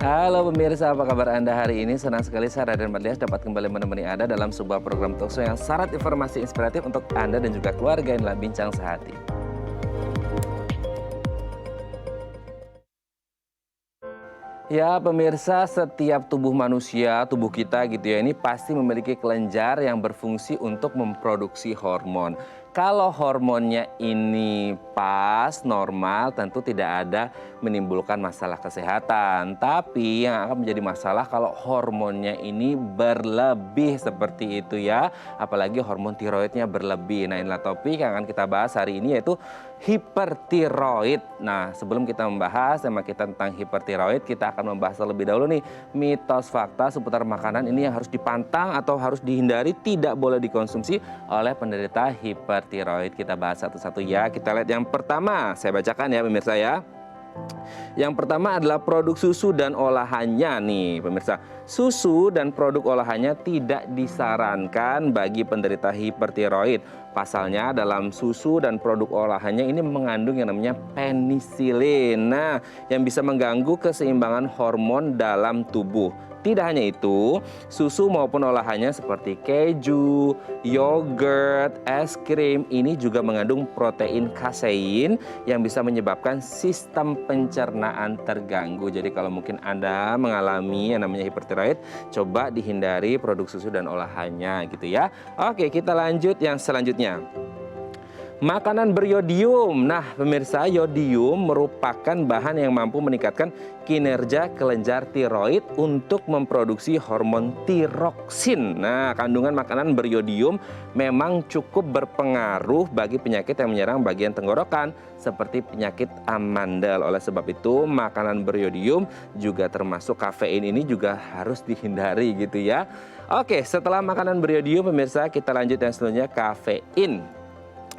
Halo pemirsa, apa kabar Anda hari ini? Senang sekali saya Raden Madlias dapat kembali menemani Anda dalam sebuah program talkshow yang syarat informasi inspiratif untuk Anda dan juga keluarga. Inilah Bincang Sehati. Ya pemirsa, setiap tubuh manusia, tubuh kita gitu ya, ini pasti memiliki kelenjar yang berfungsi untuk memproduksi hormon. Kalau hormonnya ini pas, normal, tentu tidak ada menimbulkan masalah kesehatan. Tapi yang akan menjadi masalah kalau hormonnya ini berlebih seperti itu ya. Apalagi hormon tiroidnya berlebih. Nah inilah topik yang akan kita bahas hari ini yaitu hipertiroid. Nah sebelum kita membahas tema kita tentang hipertiroid, kita akan membahas terlebih dahulu nih mitos fakta seputar makanan ini yang harus dipantang atau harus dihindari, tidak boleh dikonsumsi oleh penderita hipertiroid. Kita bahas satu-satu ya. Kita lihat yang pertama, saya bacakan ya pemirsa ya. Yang pertama adalah produk susu dan olahannya nih pemirsa. Susu dan produk olahannya tidak disarankan bagi penderita hipertiroid. Pasalnya dalam susu dan produk olahannya ini mengandung yang namanya penisilin. Nah, yang bisa mengganggu keseimbangan hormon dalam tubuh. Tidak hanya itu, susu maupun olahannya seperti keju, yogurt, es krim ini juga mengandung protein kasein yang bisa menyebabkan sistem pencernaan terganggu. Jadi kalau mungkin Anda mengalami yang namanya hipertiroid, coba dihindari produk susu dan olahannya gitu ya. Oke, kita lanjut yang selanjutnya. Makanan beriodium. Nah, pemirsa, yodium merupakan bahan yang mampu meningkatkan kinerja kelenjar tiroid untuk memproduksi hormon tiroksin. Nah, kandungan makanan beriodium memang cukup berpengaruh bagi penyakit yang menyerang bagian tenggorokan seperti penyakit amandel. Oleh sebab itu, makanan beriodium juga termasuk kafein ini juga harus dihindari gitu ya. Oke, setelah makanan beriodium, pemirsa, kita lanjut yang selanjutnya, kafein.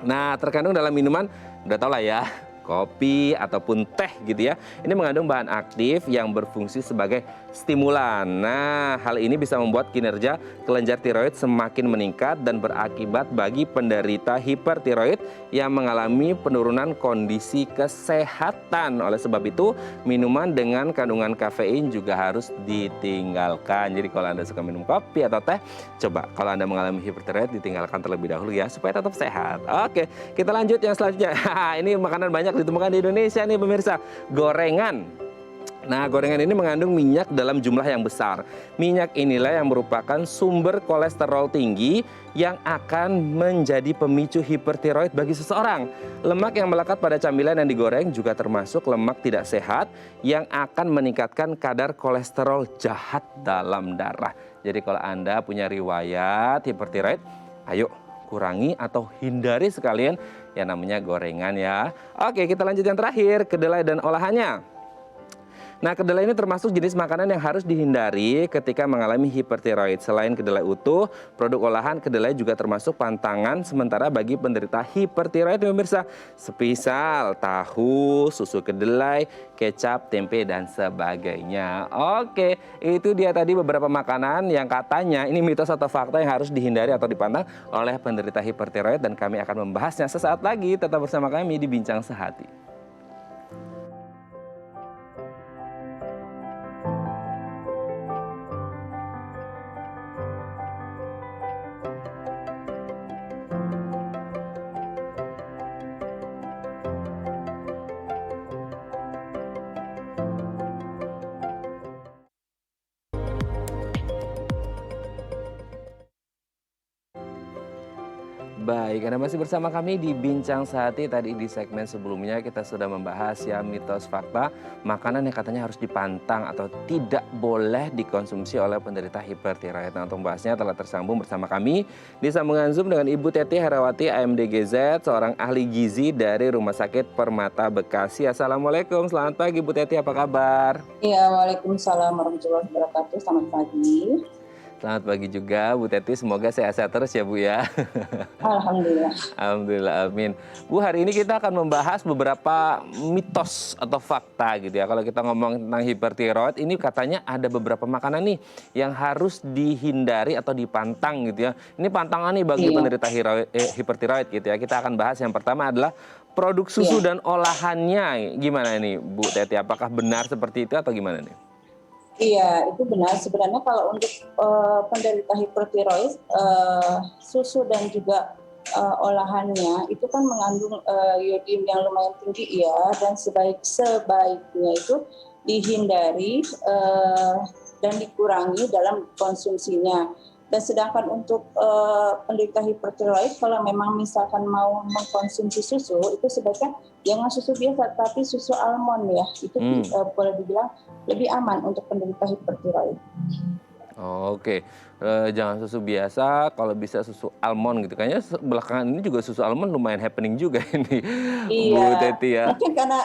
Nah, terkandung dalam minuman, udah tau lah ya, kopi ataupun teh gitu ya. Ini mengandung bahan aktif yang berfungsi sebagai stimulan. Nah, hal ini bisa membuat kinerja kelenjar tiroid semakin meningkat dan berakibat bagi penderita hipertiroid yang mengalami penurunan kondisi kesehatan. Oleh sebab itu, minuman dengan kandungan kafein juga harus ditinggalkan. Jadi kalau Anda suka minum kopi atau teh, coba kalau Anda mengalami hipertiroid ditinggalkan terlebih dahulu ya, supaya tetap sehat. Oke, kita lanjut yang selanjutnya. Ini makanan banyak ditemukan di Indonesia nih pemirsa, gorengan. Nah, gorengan ini mengandung minyak dalam jumlah yang besar. Minyak inilah yang merupakan sumber kolesterol tinggi yang akan menjadi pemicu hipertiroid bagi seseorang. Lemak yang melekat pada camilan yang digoreng juga termasuk lemak tidak sehat yang akan meningkatkan kadar kolesterol jahat dalam darah. Jadi kalau Anda punya riwayat hipertiroid, ayo kurangi atau hindari sekalian yang namanya gorengan ya. Oke, kita lanjut yang terakhir, kedelai dan olahannya. Nah, kedelai ini termasuk jenis makanan yang harus dihindari ketika mengalami hipertiroid. Selain kedelai utuh, produk olahan kedelai juga termasuk pantangan sementara bagi penderita hipertiroid pemirsa. Sepisal tahu, susu kedelai, kecap, tempe, dan sebagainya. Oke, itu dia tadi beberapa makanan yang katanya ini mitos atau fakta yang harus dihindari atau dipantang oleh penderita hipertiroid, dan kami akan membahasnya sesaat lagi. Tetap bersama kami di Bincang Sehati. Baik, Anda masih bersama kami di Bincang Sehati. Tadi di segmen sebelumnya kita sudah membahas ya mitos fakta makanan yang katanya harus dipantang atau tidak boleh dikonsumsi oleh penderita hipertiroid. Nah, untuk membahasnya telah tersambung bersama kami di sambungan Zoom dengan Ibu Teti Herawati AMDGZ, seorang ahli gizi dari Rumah Sakit Permata Bekasi. Assalamualaikum, selamat pagi Bu Teti, apa kabar? Iya, waalaikumsalam warahmatullahi wabarakatuh. Selamat pagi. Selamat pagi juga Bu Teti, semoga sehat-sehat terus ya Bu ya. Alhamdulillah. Alhamdulillah, amin. Bu, hari ini kita akan membahas beberapa mitos atau fakta gitu ya. Kalau kita ngomong tentang hipertiroid, ini katanya ada beberapa makanan nih yang harus dihindari atau dipantang gitu ya. Ini pantangan nih bagi penderita hipertiroid gitu ya. Kita akan bahas yang pertama adalah produk susu dan olahannya. Gimana nih Bu Teti, apakah benar seperti itu atau gimana nih? Iya, itu benar. Sebenarnya kalau untuk penderita hipertiroid, susu dan juga olahannya itu kan mengandung iodium yang lumayan tinggi ya, dan sebaiknya itu dihindari dan dikurangi dalam konsumsinya. Dan sedangkan untuk penderita hipertiroid, kalau memang misalkan mau mengkonsumsi susu, itu sebaiknya jangan susu biasa, tapi susu almond ya. Itu boleh dibilang lebih aman untuk penderita hipertiroid. Oke, jangan susu biasa, kalau bisa susu almond gitu. Kayaknya belakangan ini juga susu almond lumayan happening juga ini, Bu Iya, Teti ya. mungkin karena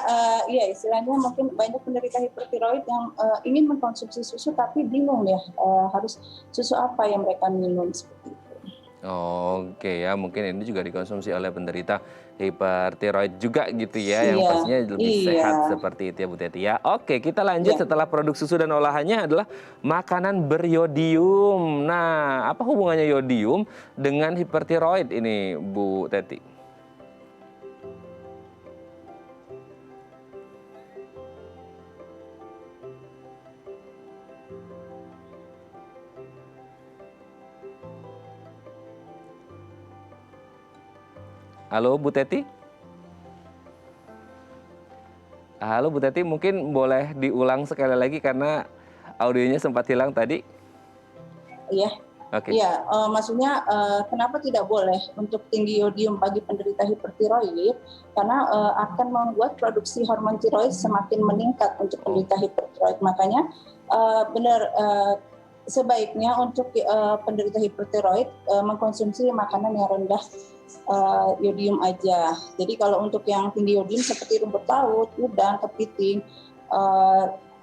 iya istilahnya mungkin banyak penderita hipertiroid yang ingin mengkonsumsi susu tapi bingung ya harus susu apa yang mereka minum seperti itu. Oke ya, mungkin ini juga dikonsumsi oleh penderita hipertiroid juga gitu ya, yang Iya, pastinya lebih iya, sehat seperti itu ya Bu Teti ya. Oke, kita lanjut iya. setelah produk susu dan olahannya adalah makanan beryodium. Nah, apa hubungannya yodium dengan hipertiroid ini Bu Teti? Halo Bu Teti? Halo Bu Teti, mungkin boleh diulang sekali lagi karena audionya sempat hilang tadi. Iya, Oke. iya. Maksudnya kenapa tidak boleh untuk tinggi iodium bagi penderita hipertiroid? Karena akan membuat produksi hormon tiroid semakin meningkat untuk penderita hipertiroid. Makanya benar sebaiknya untuk penderita hipertiroid mengkonsumsi makanan yang rendah iodium aja. Jadi kalau untuk yang tinggi iodium seperti rumput laut, udang, kepiting,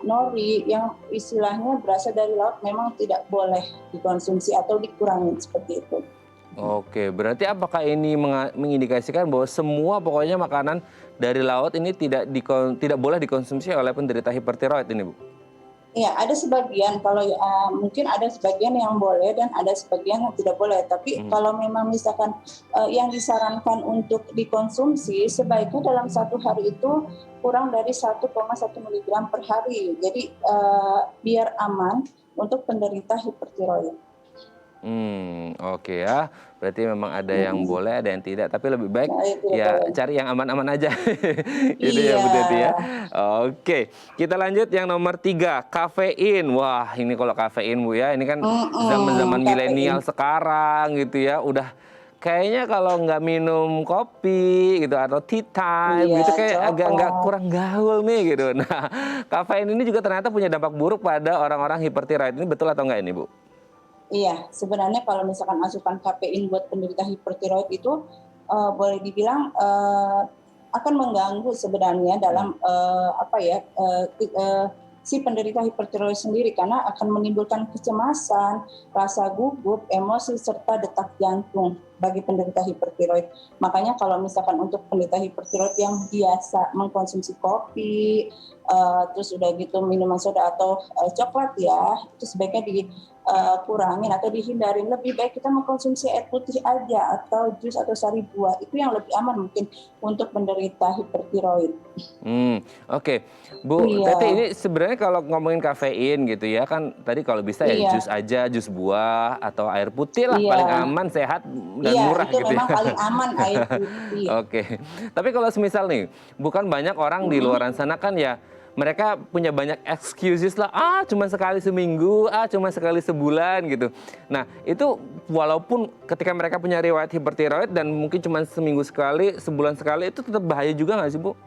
nori yang istilahnya berasal dari laut memang tidak boleh dikonsumsi atau dikurangi seperti itu. Oke, berarti apakah ini mengindikasikan bahwa semua pokoknya makanan dari laut ini tidak boleh dikonsumsi oleh penderita hipertiroid ini, Bu? Ya, ada sebagian kalau mungkin ada sebagian yang boleh dan ada sebagian yang tidak boleh. Tapi kalau memang misalkan yang disarankan untuk dikonsumsi sebaiknya dalam satu hari itu kurang dari 1,1 mg per hari. Jadi biar aman untuk penderita hipertiroid. Oke ya. Berarti memang ada yang boleh, ada yang tidak. Tapi lebih baik Nah, itu ya boleh. cari yang aman-aman aja. Itu ya Iya. Bu Teti ya. Oke, kita lanjut yang nomor 3, kafein. Wah, ini kalau kafein Bu ya, ini kan zaman-zaman Kafein. milenial sekarang gitu ya. Udah kayaknya kalau nggak minum kopi gitu atau tea time Iya, gitu kayak agak nggak coklat. kurang gaul nih gitu. Nah, kafein ini juga ternyata punya dampak buruk pada orang-orang hipertiroid. Ini betul atau nggak ini Bu? Iya, sebenarnya kalau misalkan asupan kafein buat penderita hipertiroid itu boleh dibilang akan mengganggu sebenarnya dalam si penderita hipertiroid sendiri karena akan menimbulkan kecemasan, rasa gugup, emosi serta detak jantung bagi penderita hipertiroid. Makanya kalau misalkan untuk penderita hipertiroid yang biasa mengkonsumsi kopi, terus udah gitu minuman soda atau coklat ya, itu sebaiknya kurangin atau dihindarin. Lebih baik kita mengkonsumsi air putih aja atau jus atau sari buah, itu yang lebih aman mungkin untuk penderita hipertiroid. Oke. Bu Iya, Teti, ini sebenarnya kalau ngomongin kafein gitu ya kan tadi kalau bisa ya iya, jus aja, jus buah atau air putih lah paling iya, aman, sehat dan iya, murah itu gitu ya. memang paling aman air putih. Oke. Tapi kalau semisal nih, bukan banyak orang di luaran sana kan ya mereka punya banyak excuses lah, cuma sekali seminggu, cuma sekali sebulan gitu. Nah, itu walaupun ketika mereka punya riwayat hipertiroid dan mungkin cuma seminggu sekali, sebulan sekali, itu tetap bahaya juga nggak sih, Bu?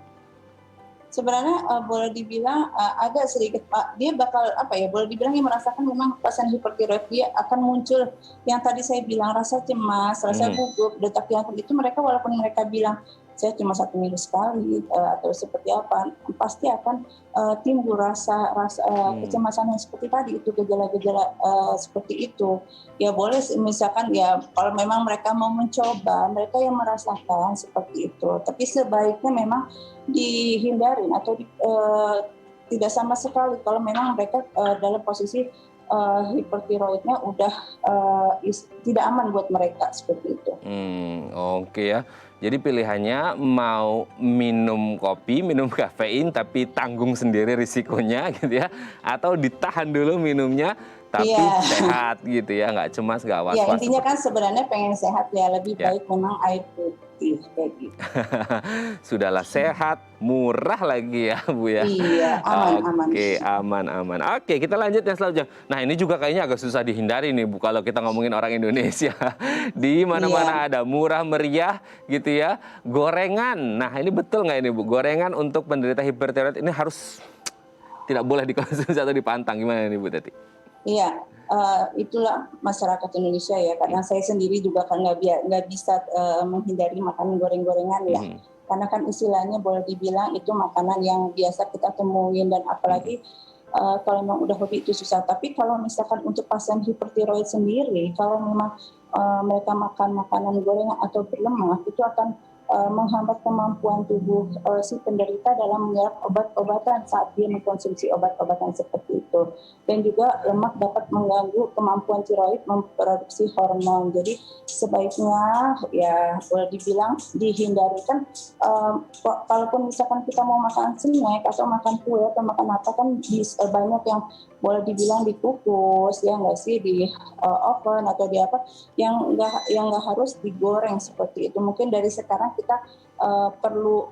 Sebenarnya boleh dibilang agak sedikit dia bakal boleh dibilang yang merasakan memang pasien hipertiroid dia akan muncul yang tadi saya bilang rasa cemas, rasa gugup, detak jantung itu mereka walaupun mereka bilang saya cuma 1 minggu sekali atau seperti apa pasti akan timbul rasa kecemasan yang seperti tadi itu gejala-gejala seperti itu. Ya boleh misalkan ya kalau memang mereka mau mencoba mereka yang merasakan seperti itu. Tapi sebaiknya memang dihindarin atau tidak sama sekali kalau memang mereka dalam posisi hipertiroidnya udah tidak aman buat mereka seperti itu. Oke ya. Jadi pilihannya mau minum kopi, minum kafein tapi tanggung sendiri risikonya gitu ya, atau ditahan dulu minumnya tapi Iya. sehat gitu ya, nggak cemas, nggak Ya, was-was intinya seperti kan sebenarnya pengen sehat ya, lebih ya. baik memang air putih kayak gitu. Sudahlah sehat, murah lagi ya Bu ya. Iya, aman-aman. Oke, aman-aman. Oke, kita lanjut yang selanjutnya. Nah ini juga kayaknya agak susah dihindari nih Bu kalau kita ngomongin orang Indonesia. Di Iya. mana-mana ada murah meriah gitu ya. Gorengan. Nah ini betul nggak ini Bu? Gorengan untuk penderita hipertiroid ini harus tidak boleh dikonsumsi atau dipantang. Gimana nih Bu Teti? Iya, itulah masyarakat Indonesia ya. Kadang saya sendiri juga kan nggak bisa menghindari makan goreng-gorengan ya. Mhm, Karena kan istilahnya boleh dibilang itu makanan yang biasa kita temuin dan mhm, apalagi kalau memang udah hobi itu susah. Tapi kalau misalkan untuk pasien hipertiroid sendiri, kalau memang mereka makan makanan gorengan atau berlemak, itu akan menghambat kemampuan tubuh si penderita dalam menyerap obat-obatan saat dia mengkonsumsi obat-obatan seperti itu. Dan juga lemak dapat mengganggu kemampuan tiroid memproduksi hormon. Jadi sebaiknya ya boleh dibilang dihindari kan. Kalaupun misalkan kita mau makan snack atau makan kue atau makan apa kan banyak yang boleh dibilang dikukus ya nggak sih di oven atau di apa yang nggak harus digoreng seperti itu. Mungkin dari sekarang kita perlu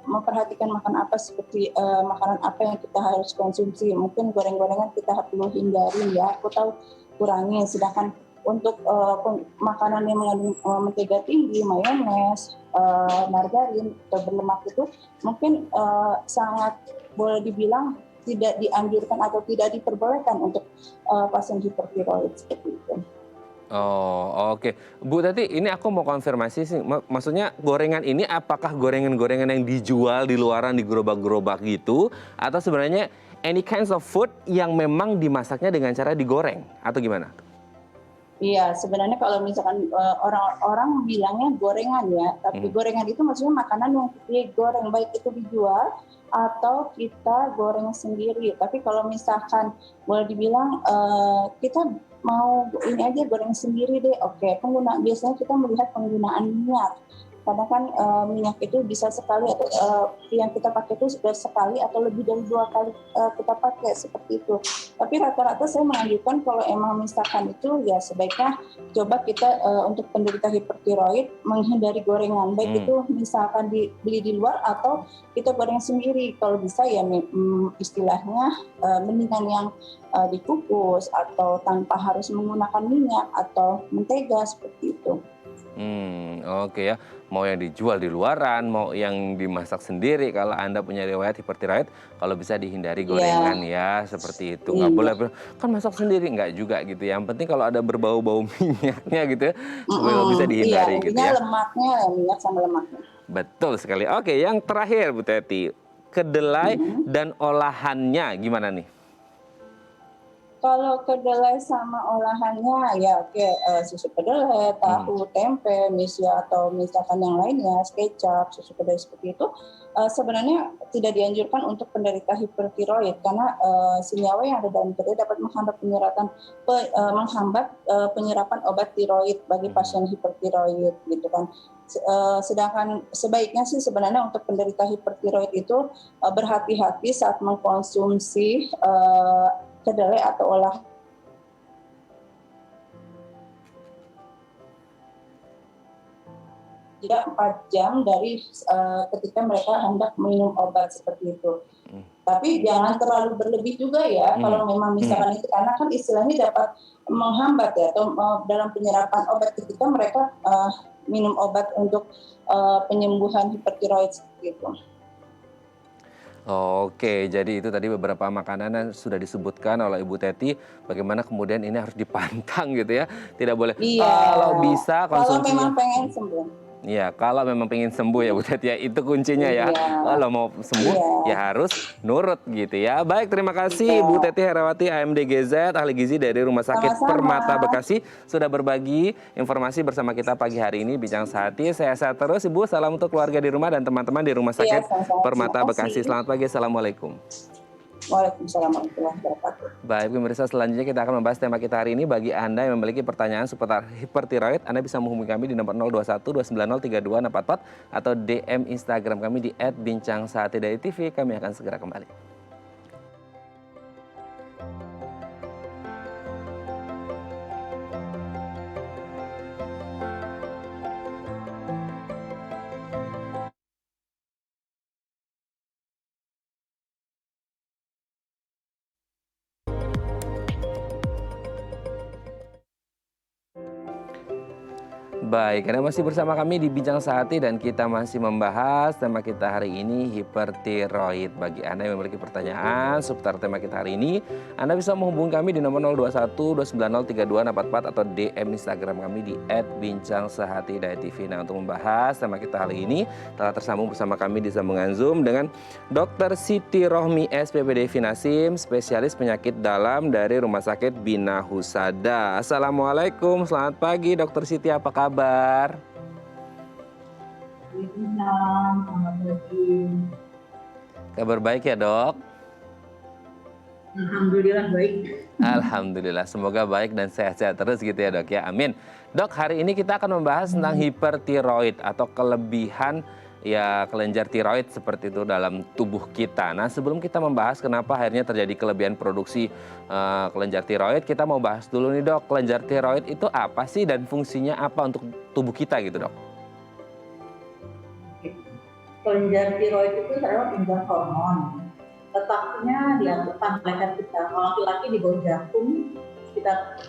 memperhatikan makan apa seperti makanan apa yang kita harus konsumsi. Mungkin goreng-gorengan kita perlu hindari ya. Aku tahu kurangi. Sedangkan untuk makanan yang mengandung mentega tinggi, mayones, margarin atau berlemak itu mungkin sangat boleh dibilang tidak dianjurkan atau tidak diperbolehkan untuk pasien hipertiroid seperti itu. Oh, oke. Bu, tadi ini aku mau konfirmasi sih. Maksudnya gorengan ini apakah gorengan-gorengan yang dijual di luaran di gerobak-gerobak gitu, atau sebenarnya any kinds of food yang memang dimasaknya dengan cara digoreng atau gimana? Iya, sebenarnya kalau misalkan orang-orang bilangnya gorengan ya, tapi Mhm. gorengan itu maksudnya makanan yang digoreng, baik itu dijual atau kita goreng sendiri. Tapi kalau misalkan boleh dibilang kita mau ini aja goreng sendiri deh, oke. Biasanya kita melihat penggunaan minyak. Karena kan minyak itu bisa sekali atau yang kita pakai itu sudah sekali atau lebih dari 2 kali kita pakai seperti itu. Tapi rata-rata saya menganjurkan kalau emang misalkan itu ya sebaiknya coba kita untuk penderita hipertiroid menghindari gorengan. Baik itu misalkan dibeli di luar atau kita goreng sendiri. Kalau bisa ya istilahnya mendingan yang dikukus atau tanpa harus menggunakan minyak atau mentega seperti itu. Oke ya. Mau yang dijual di luaran, mau yang dimasak sendiri. Kalau Anda punya riwayat hipertiroid, kalau bisa dihindari Iya, gorengan ya, seperti itu. Nggak boleh, iya. kan masak sendiri, nggak juga gitu. Yang penting kalau ada berbau-bau minyaknya gitu ya, kalau bisa Iya, dihindari gitu intinya ya. lemaknya ya minyak sama lemaknya. Betul sekali. Oke, yang terakhir Bu Teti, kedelai Mm-mm. dan olahannya gimana nih? Kalau kedelai sama olahannya ya oke, susu kedelai, Hmm. tahu, tempe, atau misalkan yang lainnya, kecap, susu kedelai seperti itu, sebenarnya tidak dianjurkan untuk penderita hipertiroid karena senyawa yang ada dalam kedelai dapat menghambat penyerapan obat tiroid bagi pasien hipertiroid gitu kan. Sedangkan sebaiknya sih sebenarnya untuk penderita hipertiroid itu berhati-hati saat mengkonsumsi kedelai atau olahan jeda 4 jam dari ketika mereka hendak minum obat seperti itu. Tapi jangan terlalu berlebih juga ya Hmm. kalau memang misalkan itu karena kan istilahnya dapat menghambat ya atau dalam penyerapan obat ketika mereka minum obat untuk penyembuhan hipertiroid seperti itu. Oke, jadi itu tadi beberapa makanan yang sudah disebutkan oleh Ibu Teti, bagaimana kemudian ini harus dipantang gitu ya, tidak boleh. Iya, Kalau bisa kalau memang konsumsinya. pengen sembuh. Iya, kalau memang pengen sembuh ya Bu Teti ya, itu kuncinya ya. Iya, Kalau mau sembuh iya, ya harus nurut gitu ya. Baik, terima kasih Bu iya. Teti Herawati AMD GZ, ahli gizi dari Rumah Sakit Sama-sama. Permata Bekasi sudah berbagi informasi bersama kita pagi hari ini Bincang Sehati. Saya sehat terus Ibu, salam untuk keluarga di rumah dan teman-teman di Rumah Iya, Sakit sama-sama. Terima Permata Bekasi. kasih. Selamat pagi, Assalamualaikum. Waalaikumsalam warahmatullahi wabarakatuh. Baik, pemirsa, selanjutnya kita akan membahas tema kita hari ini. Bagi Anda yang memiliki pertanyaan seputar hipertiroid, Anda bisa menghubungi kami di nomor 021 290 32644 atau DM Instagram kami di @bincangsahatidayatv. Kami akan segera kembali. Baik, Anda masih bersama kami di Bincang Sehati dan kita masih membahas tema kita hari ini, hipertiroid. Bagi Anda yang memiliki pertanyaan seputar tema kita hari ini, Anda bisa menghubungi kami di nomor 021 290 32644 atau DM Instagram kami di @bincangsahatidayatv. Nah, untuk membahas tema kita hari ini telah tersambung bersama kami di sambungan Zoom dengan Dr. Siti Rohmi SPPD Finasim, spesialis penyakit dalam dari Rumah Sakit Bina Husada. Assalamualaikum, selamat pagi Dr. Siti, apa kabar? Kabar baik ya, Dok? Alhamdulillah baik. Alhamdulillah, semoga baik dan sehat-sehat terus gitu ya, Dok ya. Amin. Dok, hari ini kita akan membahas tentang hipertiroid atau kelebihan ya kelenjar tiroid seperti itu dalam tubuh kita. Nah, sebelum kita membahas kenapa akhirnya terjadi kelebihan produksi kelenjar tiroid, kita mau bahas dulu nih, Dok. Kelenjar tiroid itu apa sih dan fungsinya apa untuk tubuh kita gitu, Dok? Kelenjar tiroid itu adalah kelenjar hormon. Letaknya di depan leher kita. Kalau laki-laki di bawah jantung,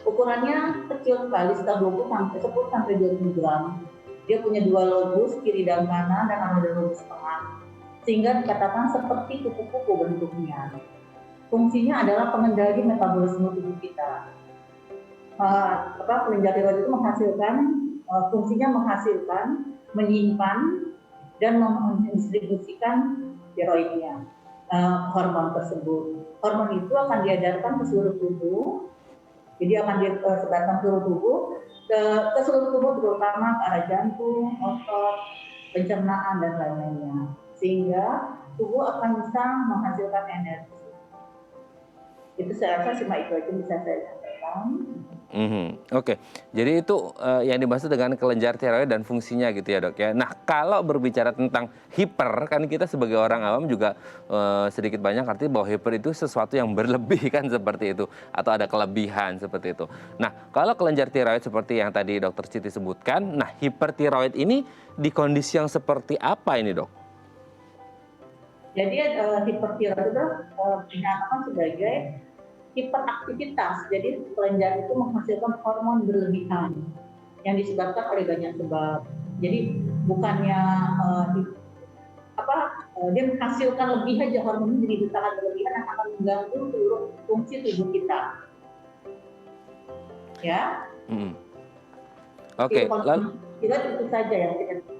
ukurannya kecil sekali, sekitar 10 sampai 20 gram. Dia punya 2 lobus, kiri dan kanan, dan ada lobus tengah. Sehingga dikatakan seperti kupu-kupu bentuknya. Fungsinya adalah pengendali metabolisme tubuh kita. Kelenjar tiroid itu fungsinya menghasilkan, menyimpan, dan mendistribusikan tiroidnya, hormon tersebut. Hormon itu akan diedarkan ke seluruh tubuh, jadi akan disebarkan ke seluruh tubuh, ke seluruh tubuh, terutama ke arah jantung, otot, pencernaan, dan lain-lainnya. Sehingga tubuh akan bisa menghasilkan energi. Itu saya rasa cuma itu aja bisa saya sampaikan. Oke, jadi itu yang dimaksud dengan kelenjar tiroid dan fungsinya gitu ya, Dok ya. Nah, kalau berbicara tentang hiper, kan kita sebagai orang awam juga sedikit banyak arti bahwa hiper itu sesuatu yang berlebih kan seperti itu, atau ada kelebihan seperti itu. Nah, kalau kelenjar tiroid seperti yang tadi Dokter Siti sebutkan, nah hipertiroid ini di kondisi yang seperti apa ini, Dok? Jadi hipertiroid itu dinyatakan sebagai hiperaktivitas. Jadi kelenjar itu menghasilkan hormon berlebihan yang disebabkan oleh banyak sebab. Jadi bukannya dia menghasilkan lebih aja, hormon jadi sangat berlebihan yang akan mengganggu seluruh fungsi tubuh kita. Ya. Oke. Lalu itu saja yang kita.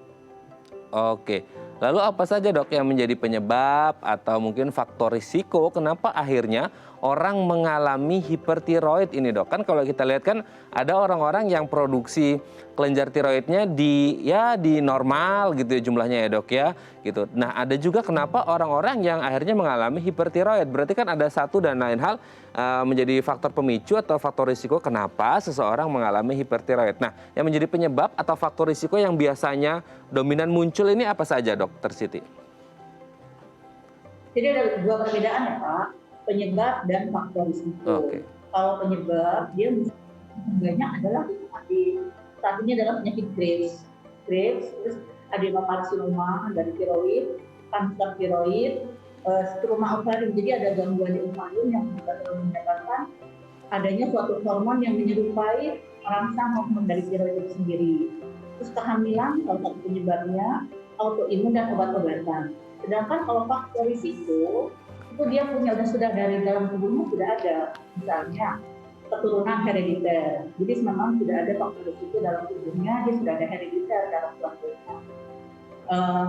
Oke, lalu apa saja, Dok, yang menjadi penyebab atau mungkin faktor risiko kenapa akhirnya orang mengalami hipertiroid ini, Dok? Kan kalau kita lihat kan ada orang-orang yang produksi kelenjar tiroidnya di normal gitu ya jumlahnya ya, Dok ya, gitu. Nah, ada juga kenapa orang-orang yang akhirnya mengalami hipertiroid. Berarti kan ada satu dan lain hal menjadi faktor pemicu atau faktor risiko kenapa seseorang mengalami hipertiroid. Nah, yang menjadi penyebab atau faktor risiko yang biasanya dominan muncul ini apa saja, Dokter Siti? Jadi ada 2 perbedaan ya, Pak, penyebab dan faktor risiko. Oke. Kalau penyebab dia banyak adalah saat ini adalah penyakit Graves, terus adenokarsinoma dari tiroid, kanker tiroid, struma ovarium. Jadi ada gangguan di ovarium yang menyebabkan adanya suatu hormon yang menyerupai merangsang hormon dari tiroid itu sendiri. Terus kehamilan salah satu penyebabnya, autoimun dan obat-obatan. Sedangkan kalau faktor risiko itu dia sudah dari dalam tubuhnya sudah ada, misalnya keturunan herediter. Jadi memang sudah ada faktor risiko dalam tubuhnya, dia sudah ada herediter dalam keluarganya.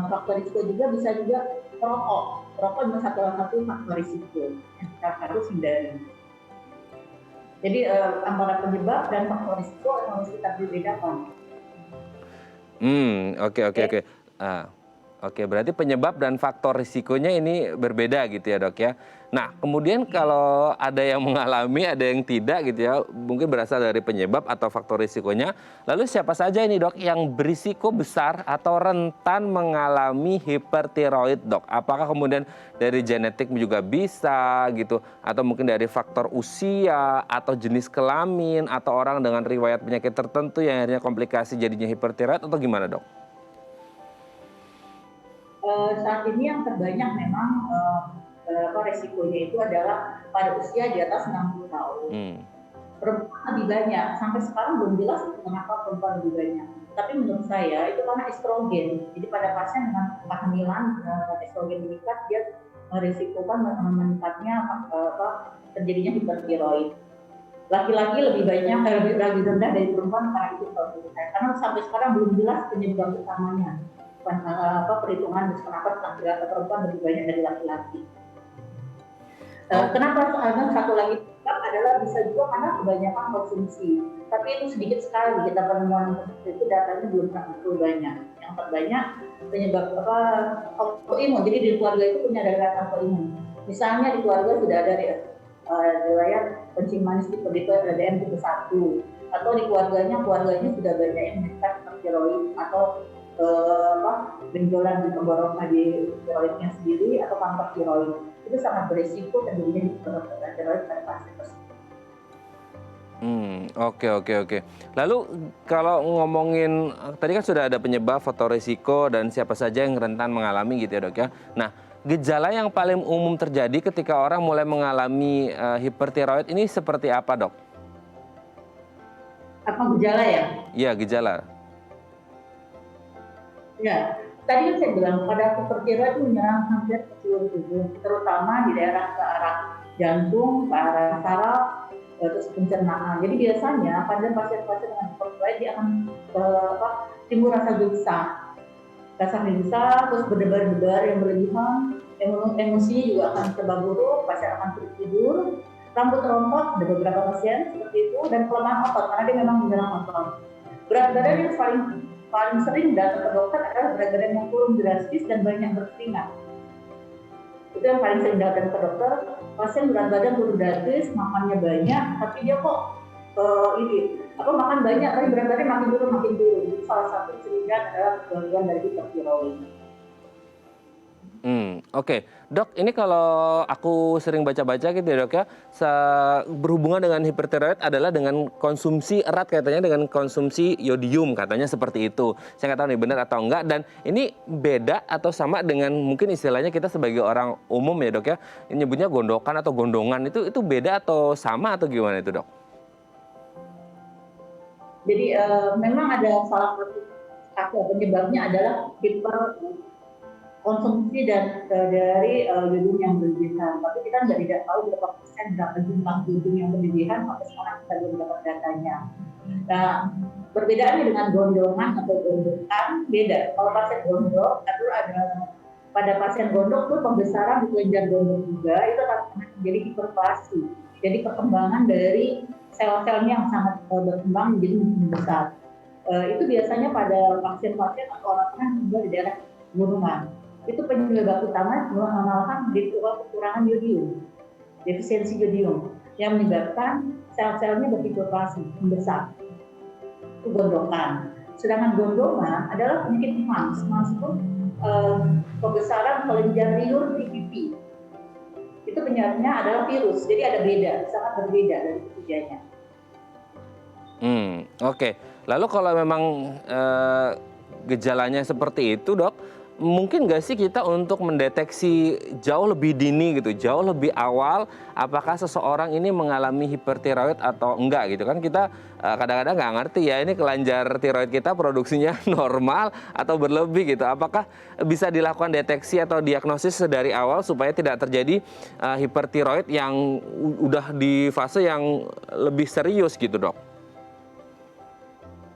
Faktor risiko juga bisa juga perokok. Perokok juga salah satu faktor risiko yang kita harus hindari. Jadi antara penyebab dan faktor risiko harus kita bedakan. Oke. Oke, berarti penyebab dan faktor risikonya ini berbeda gitu ya dok ya. Nah, kemudian kalau ada yang mengalami, ada yang tidak gitu ya, mungkin berasal dari penyebab atau faktor risikonya. Lalu siapa saja ini dok yang berisiko besar atau rentan mengalami hipertiroid dok? Apakah kemudian dari genetik juga bisa gitu? Atau mungkin dari faktor usia atau jenis kelamin atau orang dengan riwayat penyakit tertentu yang akhirnya komplikasi jadinya hipertiroid atau gimana dok? Saat ini yang terbanyak memang resikonya itu adalah pada usia di atas 60 tahun. Perempuan lebih banyak, sampai sekarang belum jelas kenapa perempuan lebih banyak. Tapi menurut saya itu karena estrogen. Jadi pada pasien dengan kehamilan estrogen meningkat, dia merisikokan meningkatnya terjadinya hipertiroid. Laki-laki lebih banyak, lebih rendah dari perempuan karena itu menurut saya. Karena sampai sekarang belum jelas penyebab utamanya. Perhitungan kenapa laki-laki atau perempuan lebih banyak dari laki-laki. Kenapa ada satu lagi adalah bisa juga karena kebanyakan konsumsi, tapi itu sedikit sekali kita penemuan itu datanya belum terlalu banyak. Yang terbanyak penyebab autoimun, jadi di keluarga itu punya riwayat autoimun. Misalnya di keluarga sudah ada riwayat kencing manis tipe DPRDM tipe 1, atau di keluarganya sudah banyak yang meningkat hipertiroid atau benjolan di tenggorokan di tiroidnya sendiri atau kanker tiroid, itu sangat berisiko terjadinya hipertiroid pada pasien tersebut. Oke. Lalu kalau ngomongin tadi kan sudah ada penyebab, faktor risiko dan siapa saja yang rentan mengalami gitu ya dok ya. Nah, gejala yang paling umum terjadi ketika orang mulai mengalami hipertiroid ini seperti apa dok? Apa gejala ya? Iya, gejala. Ya, tadi kan saya bilang pada hipertiroid itu menyerang hampir ke seluruh tubuh, terutama di daerah ke arah jantung, ke arah saraf, terus pencernaan. Jadi biasanya pada pasien-pasien dengan hipertiroid dia akan timbul rasa gelisah, terus berdebar-debar yang berlebihan, emosinya juga akan serba buruk, pasien akan sulit tidur, rambut rontok, ada beberapa pasien seperti itu, dan kelemahan otot karena dia memang menyerang otot. Berat badan yang paling sering datang ke dokter adalah berat badan yang turun drastis dan banyak berkeringat. Itu yang paling sering datang ke dokter. Pasien berat badan turun drastis, makannya banyak, tapi dia kok makan banyak, tapi berat badan makin turun. Itu salah satu cirinya adalah gangguan dari hipertiroid. Oke. Dok, ini kalau aku sering baca-baca gitu ya dok ya, berhubungan dengan hipertiroid adalah dengan konsumsi erat katanya, dengan konsumsi yodium katanya seperti itu. Saya nggak tahu nih benar atau enggak, dan ini beda atau sama dengan mungkin istilahnya kita sebagai orang umum ya dok ya, nyebutnya gondokan atau gondongan, itu beda atau sama atau gimana itu dok? Jadi memang ada salah satu penyebabnya adalah konsumsi dan dari yodium yang berlebihan, tapi kita tidak tahu berapa persen berapa jumlah yodium yang berlebihan, sampai sekarang kita belum dapat datanya. Nah, perbedaannya dengan gondongan atau gondokan beda. Kalau pasien gondok, itu ada pada pasien gondok tuh pembesaran di kelenjar gondok juga itu akan menjadi hiperplasi. Jadi perkembangan dari sel-selnya yang sangat berkembang menjadi besar. Itu biasanya pada pasien-pasien atau orang yang tinggal di daerah gunungan. Itu penyebab utama malahan kekurangan yodium, defisiensi yodium yang menyebabkan sel-selnya berhiperplasi, membesar. Itu gondokan. Sedangkan gondongan adalah penyakit MAS. MAS itu pembesaran kelenjar liur di pipi. Itu penyebabnya adalah virus, jadi sangat berbeda dari ketiganya. Oke. Lalu kalau memang gejalanya seperti itu dok, mungkin nggak sih kita untuk mendeteksi jauh lebih dini gitu, jauh lebih awal, apakah seseorang ini mengalami hipertiroid atau enggak gitu kan? Kita kadang-kadang nggak ngerti ya, ini kelenjar tiroid kita produksinya normal atau berlebih gitu. Apakah bisa dilakukan deteksi atau diagnosis dari awal supaya tidak terjadi hipertiroid yang udah di fase yang lebih serius gitu dok?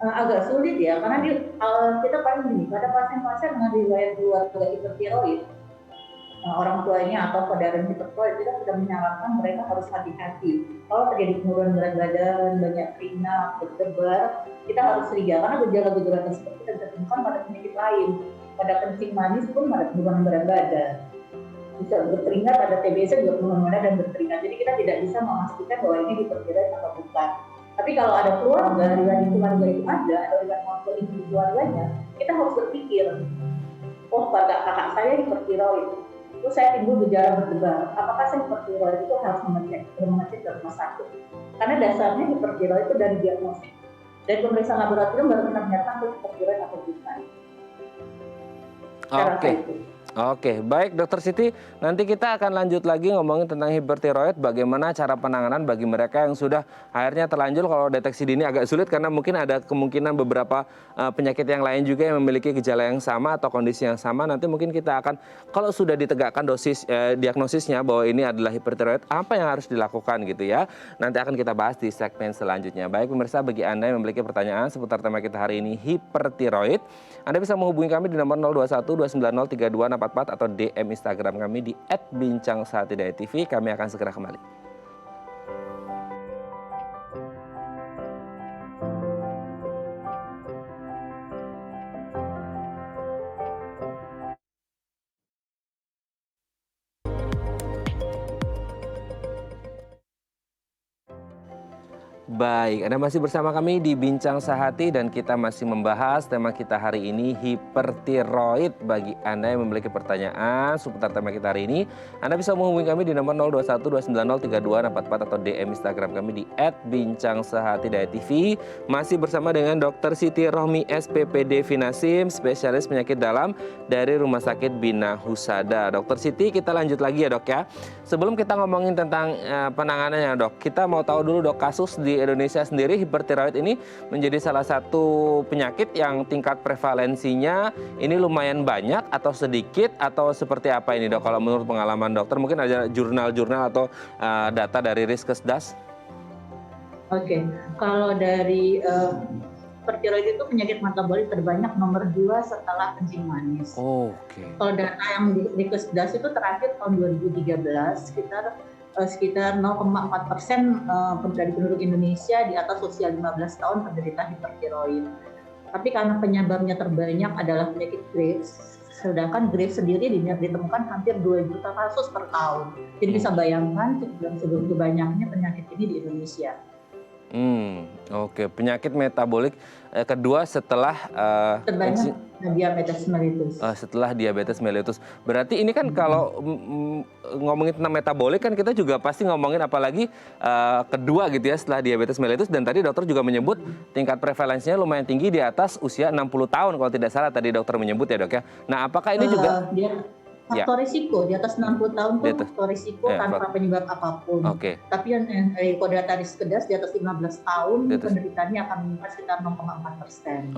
Agak sulit ya, karena kita paling gini, pada pasien-pasien dengan riwayat keluarga hipertiroid, orang tuanya atau saudaranya hipertiroid, kita sudah menyarankan mereka harus hati-hati. Kalau terjadi penurunan berat badan, banyak keringat, berdebar, kita harus curiga karena gejala-gejala tersebut kita bisa temukan pada penyakit lain. pada kencing manis pun bukan berat badan. Bisa berkeringat, ada TBC juga kemana-mana dan berkeringat. Jadi kita tidak bisa memastikan bahwa ini hipertiroid atau bukan. Tapi kalau ada keluarga, riwayat keluarga itu ada riwayat monitoring di keluarganya, kita harus berpikir, oh kakak saya hipertiroid, itu saya timbul gejala berdebar. Apakah saya hipertiroid itu harus mengecek ke rumah sakit? Karena dasarnya hipertiroid itu dari diagnosis. Dari pemeriksaan laboratorium baru kita menyatakan itu hipertiroid atau bukan. Oke, baik Dokter Siti, nanti kita akan lanjut lagi ngomongin tentang hipertiroid, bagaimana cara penanganan bagi mereka yang sudah akhirnya terlanjur. Kalau deteksi dini agak sulit karena mungkin ada kemungkinan beberapa penyakit yang lain juga yang memiliki gejala yang sama atau kondisi yang sama. Nanti mungkin kita akan, kalau sudah ditegakkan diagnosisnya bahwa ini adalah hipertiroid, apa yang harus dilakukan gitu ya. Nanti akan kita bahas di segmen selanjutnya. Baik pemirsa, bagi Anda yang memiliki pertanyaan seputar tema kita hari ini, hipertiroid, Anda bisa menghubungi kami di nomor 021 290 3244 atau DM Instagram kami di @bincangsahatidayatv. Kami akan segera kembali. Baik, Anda masih bersama kami di Bincang Sehati dan kita masih membahas tema kita hari ini, hipertiroid. Bagi Anda yang memiliki pertanyaan seputar tema kita hari ini, Anda bisa menghubungi kami di nomor 021 290 3244 atau DM Instagram kami di @bincangsahatidayatv. Masih bersama dengan Dr. Siti Rohmi SPPD Finasim, spesialis penyakit dalam dari Rumah Sakit Bina Husada. Dr. Siti, kita lanjut lagi ya dok ya. Sebelum kita ngomongin tentang penanganannya dok, kita mau tahu dulu dok, kasus di Indonesia sendiri hipertiroid ini menjadi salah satu penyakit yang tingkat prevalensinya ini lumayan banyak atau sedikit atau seperti apa ini dok? Kalau menurut pengalaman dokter, mungkin ada jurnal-jurnal atau data dari Riskesdas? Oke, kalau dari hipertiroid itu penyakit metabolik terbanyak nomor 2 setelah kencing manis. Kalau data yang di Riskesdas itu terakhir tahun 2013 sekitar 0,4% dari penduduk Indonesia di atas usia 15 tahun penderita hipertiroid. Tapi karena penyebabnya terbanyak adalah penyakit Graves, sedangkan Graves sendiri ditemukan hampir 2 juta kasus per tahun. Jadi bisa bayangkan sebegitu banyaknya penyakit ini di Indonesia. Penyakit metabolik kedua setelah diabetes mellitus. Setelah diabetes mellitus. Berarti ini kan kalau ngomongin tentang metabolik kan kita juga pasti ngomongin apalagi kedua gitu ya setelah diabetes mellitus, dan tadi dokter juga menyebut tingkat prevalensinya lumayan tinggi di atas usia 60 tahun kalau tidak salah tadi dokter menyebut ya dok ya. Nah apakah ini juga faktor risiko di atas 60 tahun itu faktor risiko tanpa penyebab apapun. Tapi yang kode data Riskesdas di atas 15 tahun penderitaannya akan meningkat sekitar 0,4%.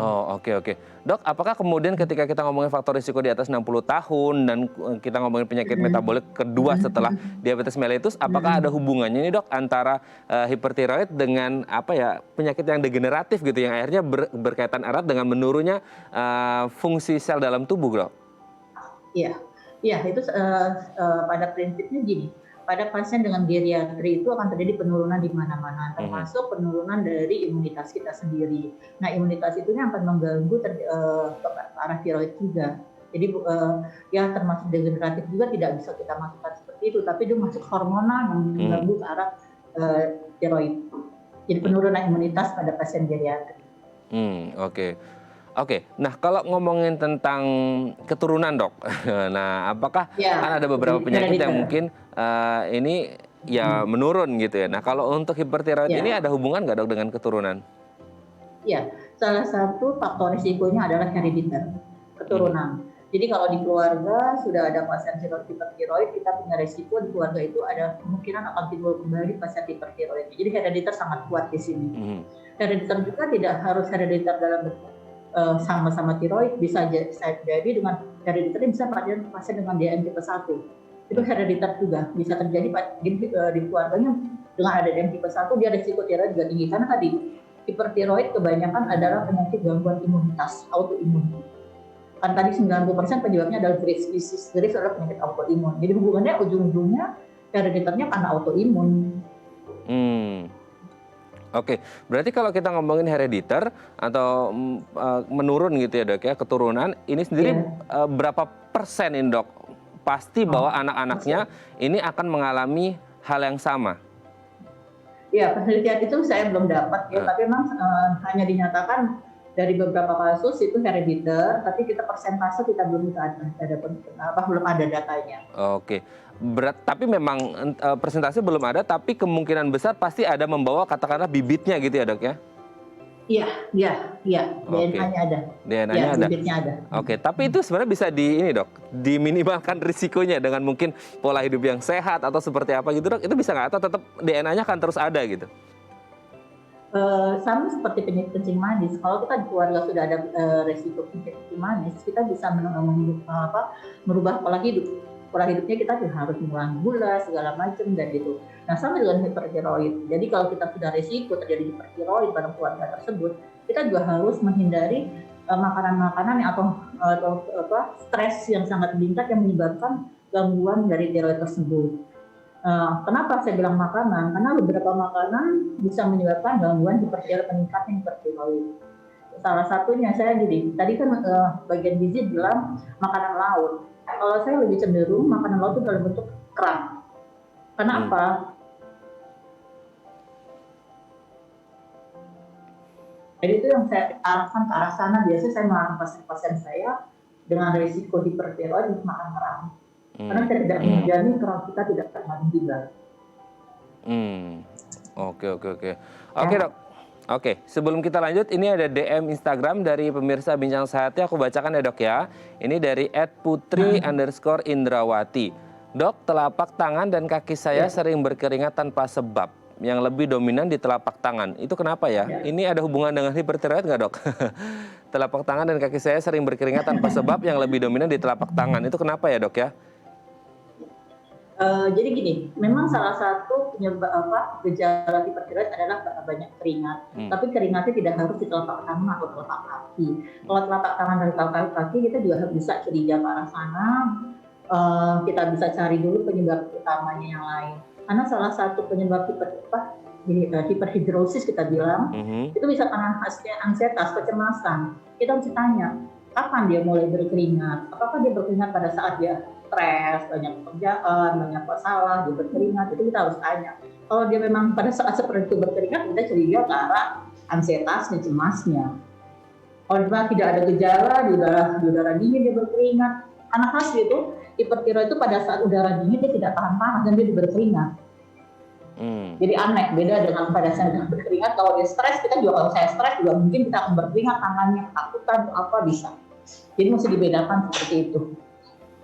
Dok, apakah kemudian ketika kita ngomongin faktor risiko di atas 60 tahun dan kita ngomongin penyakit metabolik kedua setelah diabetes mellitus, apakah ada hubungannya nih dok antara hipertiroid dengan penyakit yang degeneratif gitu yang akhirnya berkaitan erat dengan menurunnya fungsi sel dalam tubuh dok? Iya, itu pada prinsipnya gini, pada pasien dengan geriatri itu akan terjadi penurunan di mana-mana, termasuk penurunan dari imunitas kita sendiri. Nah, imunitas itu akan mengganggu ke arah tiroid juga. Jadi termasuk degeneratif juga tidak bisa kita masukkan seperti itu, tapi itu masuk hormonal yang mengganggu ke arah tiroid. Jadi penurunan imunitas pada pasien geriatri. Nah kalau ngomongin tentang keturunan dok, nah apakah kan ada beberapa penyakit yang mungkin ini menurun gitu ya. Nah kalau untuk hipertiroid ini ada hubungan nggak dok dengan keturunan? Iya, salah satu faktor risikonya adalah herediter, keturunan. Jadi kalau di keluarga sudah ada pasien hipertiroid, kita punya resiko di keluarga itu ada kemungkinan akan timbul kembali pasien hipertiroid. Jadi herediter sangat kuat di sini. Herediter juga tidak harus herediter dalam bentuk sama-sama tiroid, bisa jadi dengan herediter bisa pasien dengan DM tipe 1. Itu herediter juga bisa terjadi di keluarganya dengan ada DM tipe 1, dia risiko tiroid juga tinggi karena tadi hipertiroid kebanyakan adalah penyakit gangguan imunitas, autoimun. Kan tadi 90% penyebabnya adalah Graves disease. Graves adalah penyakit autoimun. Jadi hubungannya ujung-ujungnya herediternya karena autoimun. Oke, berarti kalau kita ngomongin herediter atau menurun gitu ya dok ya, keturunan, ini sendiri Iya. berapa persen ini dok? Pasti bahwa Oh, anak-anaknya ini akan mengalami hal yang sama. ya, penelitian itu saya belum dapat ya, Eh, tapi memang hanya dinyatakan dari beberapa kasus itu herediter, tapi kita persentase kita belum belum ada datanya. Oke, tapi memang presentasi belum ada, tapi kemungkinan besar pasti ada membawa katakanlah bibitnya gitu ya dok ya? Iya, iya, iya, Oke, DNA-nya ada. DNA-nya Ya, ada. bibitnya ada. Oke, tapi itu sebenarnya bisa ini dok, diminimalkan risikonya dengan mungkin pola hidup yang sehat atau seperti apa gitu dok, itu bisa nggak? Atau tetap DNA-nya akan terus ada gitu? Sama seperti penyakit kencing manis, kalau kita di keluarga sudah ada resiko penyakit kencing manis, kita bisa merubah pola hidup. Pola hidupnya kita harus mengurangi gula, segala macam dan gitu. Nah, sama dengan hipertiroid. Jadi kalau kita sudah resiko terjadi hipertiroid pada keluarga tersebut, kita juga harus menghindari makanan-makanan atau stres yang sangat meningkat yang menyebabkan gangguan dari tiroid tersebut. Kenapa saya bilang makanan? Karena beberapa makanan bisa menyebabkan gangguan hipertiroid, peningkatan hipertiroid. Salah satunya saya gini, tadi kan bagian gizi bilang makanan laut. Kalau saya lebih cenderung makanan laut itu dalam bentuk kerang. Kenapa? Jadi itu yang saya arahkan ke arah sana. Biasanya saya melarang pasien-pasien saya dengan risiko hipertiroid untuk makan kerang. Karena saya tidak menjamin kerang kita tidak akan juga. Oke. Oke dok. Oke, sebelum kita lanjut, ini ada DM Instagram dari pemirsa Bincang Sehatnya, aku bacakan ya dok ya. Ini dari @putri_indrawati. Dok, telapak tangan dan kaki saya sering berkeringat tanpa sebab. Yang lebih dominan di telapak tangan. Itu kenapa ya? Ini ada hubungan dengan hipertiroid nggak dok? Telapak tangan dan kaki saya sering berkeringat tanpa sebab, yang lebih dominan di telapak tangan. Itu kenapa ya dok ya? Jadi gini, memang salah satu penyebab gejala hipertiroid adalah banyak keringat. Tapi keringatnya tidak harus di telapak tangan atau telapak kaki. Kalau telapak tangan dan telapak kaki kita juga bisa curiga ke arah sana. Kita bisa cari dulu penyebab utamanya yang lain. Karena salah satu penyebab hiperhidrosis kita bilang itu bisa karena ansietas, kecemasan. Kita mesti tanya, kapan dia mulai berkeringat? Apakah dia berkeringat pada saat dia stres, banyak pekerjaan, banyak masalah, dia berkeringat? Itu kita harus tanya. Kalau dia memang pada saat seperti itu berkeringat, kita curiga ke arah ansietasnya, cemasnya. Kalau memang tidak ada gejala, di udara dingin dia berkeringat. Anak khas itu, hipertiroid itu pada saat udara dingin dia tidak tahan panas dan dia berkeringat. Jadi aneh, beda dengan pada saat berkeringat. Kalau dia stres, kita juga kalau saya stres juga mungkin kita akan berkeringat, tangannya ketakutan atau apa bisa. Jadi mesti dibedakan seperti itu.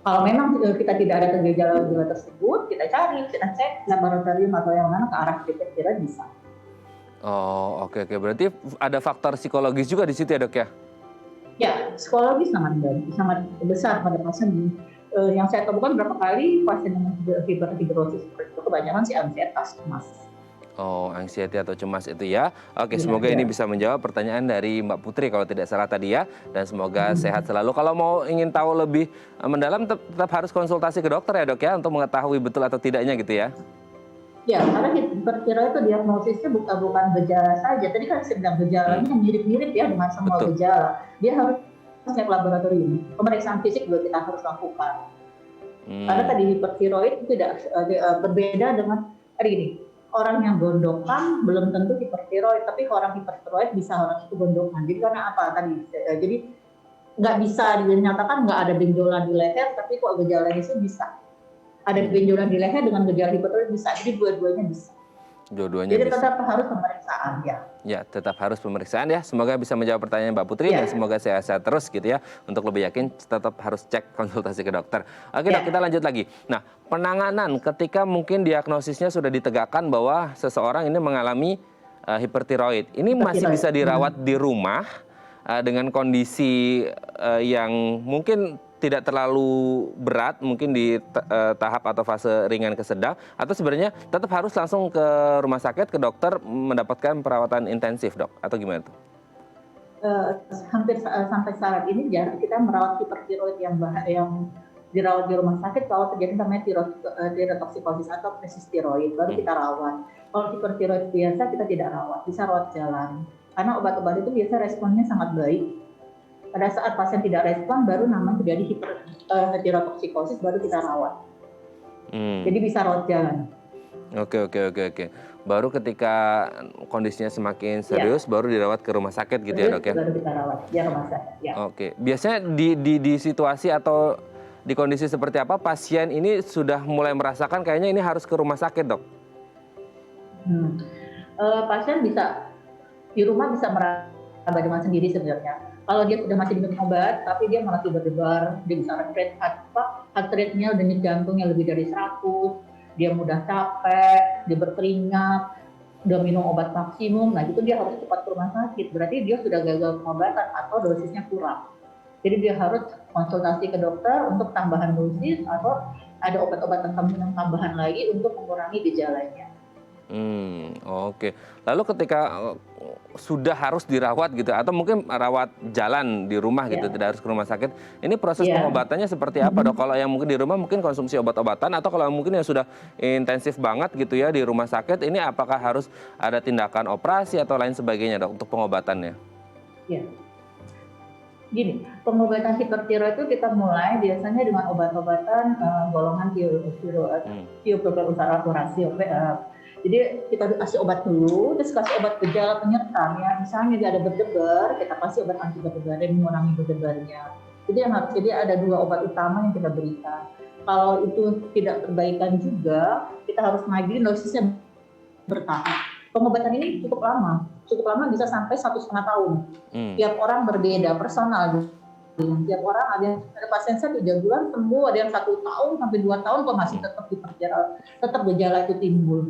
Kalau memang kita tidak ada gejala-gejala tersebut, kita cari, kita cek laboratorium atau yang mana ke arah hipertiroid bisa. Oh, oke. Berarti ada faktor psikologis juga di situ ya dok ya? Ya, psikologis sangat besar pada pasien. Yang saya temukan berapa kali pasien dengan hiperhidrosis seperti itu kebanyakan si ansietas, cemas. Oh, anxiety atau cemas itu ya. Oke, semoga ini bisa menjawab pertanyaan dari Mbak Putri kalau tidak salah tadi ya. Dan semoga sehat selalu. Kalau mau ingin tahu lebih mendalam, tetap harus konsultasi ke dokter ya dok ya, untuk mengetahui betul atau tidaknya gitu ya. Ya, karena hipertiroid itu diagnosisnya bukan gejala saja. Tadi kan saya bilang gejalanya mirip-mirip ya dengan semua gejala. Dia harus cek laboratorium. Pemeriksaan fisik juga kita harus lakukan. Karena tadi hipertiroid tidak berbeda dengan ini. Orang yang gondokan belum tentu hipertiroid, tapi orang hipertiroid bisa orang itu gondokan. Jadi karena apa tadi? Jadi nggak bisa dinyatakan nggak ada benjolan di leher, tapi kok gejalanya itu bisa. Ada benjolan di leher dengan gejala hipertiroid bisa. Jadi dua-duanya bisa. Jadi tetap harus pemeriksaan ya. Ya, tetap harus pemeriksaan ya. Semoga bisa menjawab pertanyaan Mbak Putri dan semoga sehat-sehat terus gitu ya. Untuk lebih yakin tetap harus cek konsultasi ke dokter. Oke dok, kita lanjut lagi. Nah, penanganan ketika mungkin diagnosisnya sudah ditegakkan bahwa seseorang ini mengalami hipertiroid. Ini masih bisa dirawat di rumah dengan kondisi yang mungkin tidak terlalu berat, mungkin di tahap atau fase ringan ke sedang, atau sebenarnya tetap harus langsung ke rumah sakit, ke dokter, mendapatkan perawatan intensif dok, atau gimana tuh? Hampir sampai saat ini ya kita merawat hipertiroid yang dirawat di rumah sakit kalau terjadi namanya tirotoksikosis atau krisis tiroid, baru kita rawat. Kalau hipertiroid biasa kita tidak rawat, bisa rawat jalan. Karena obat-obat itu biasa responnya sangat baik. Pada saat pasien tidak respon, baru namanya terjadi hipertirotoksikosis, baru kita rawat. Jadi bisa rawat jalan. Oke. Baru ketika kondisinya semakin serius, baru dirawat ke rumah sakit gitu ya, Dok ya? Baru kita rawat di rumah sakit. Ya. Oke. Biasanya di situasi atau di kondisi seperti apa pasien ini sudah mulai merasakan kayaknya ini harus ke rumah sakit, Dok? Pasien bisa di rumah bisa meraba dengan sendiri sebenarnya. Kalau dia sudah masih minum obat, tapi dia masih berdebar, dia bisa heart rate-nya, denyut jantungnya lebih dari 100, dia mudah capek, dia berkeringat, udah minum obat maksimum, nah itu dia harus cepat ke rumah sakit. Berarti dia sudah gagal pengobatan atau dosisnya kurang. Jadi dia harus konsultasi ke dokter untuk tambahan dosis atau ada obat-obatan tambahan lagi untuk mengurangi gejalanya. Oke. Lalu ketika sudah harus dirawat gitu, atau mungkin rawat jalan di rumah gitu, tidak harus ke rumah sakit, ini proses pengobatannya seperti apa, Dok? Kalau yang mungkin di rumah mungkin konsumsi obat-obatan, atau kalau mungkin yang sudah intensif banget gitu ya di rumah sakit, ini apakah harus ada tindakan operasi atau lain sebagainya, Dok, untuk pengobatannya? Ya. Gini, pengobatan hipertiroid itu kita mulai biasanya dengan obat-obatan golongan tiopropilosaturasi. Jadi kita kasih obat dulu, terus kasih obat gejala penyerta ya. Misalnya dia ada berdebar, kita kasih obat anti berdebar yang mengurangi berdebarnya. Jadi ada 2 obat utama yang kita berikan. Kalau itu tidak terbaikan juga, kita harus naik dosisnya bertahap. Pengobatan ini cukup lama bisa sampai 1,5 tahun. Tiap orang berbeda, personal. Tiap orang ada pasien saya 3 bulan sembuh, ada yang 1 tahun sampai 2 tahun kok masih tetap gejala itu timbul.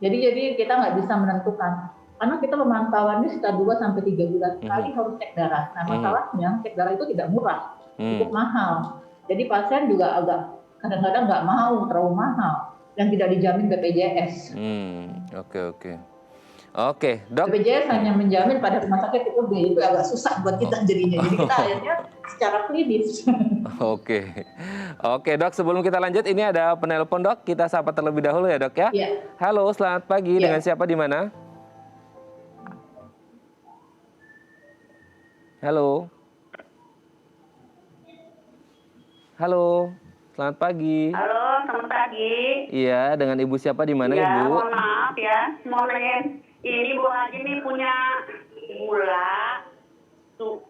Jadi kita nggak bisa menentukan, karena kita pemantauannya sekitar 2 sampai 3 bulan sekali harus cek darah. Nah masalahnya cek darah itu tidak murah, cukup mahal. Jadi pasien juga agak kadang-kadang nggak mau, terlalu mahal dan tidak dijamin BPJS. Oke, Dok. BPJS hanya menjamin pada rumah sakit itu agak susah buat kita jadinya. Jadi kita akhirnya secara klinis. Oke, Dok. Sebelum kita lanjut, ini ada penelpon, Dok. Kita sapa terlebih dahulu ya, Dok ya. Iya. Halo, selamat pagi. Dengan siapa di mana? Halo. Selamat pagi. Halo, selamat pagi. Iya, dengan Ibu siapa di mana, ya, Ibu? Mohon maaf ya, mau nanya. Ini Bu Haji ini punya gula. Tuh.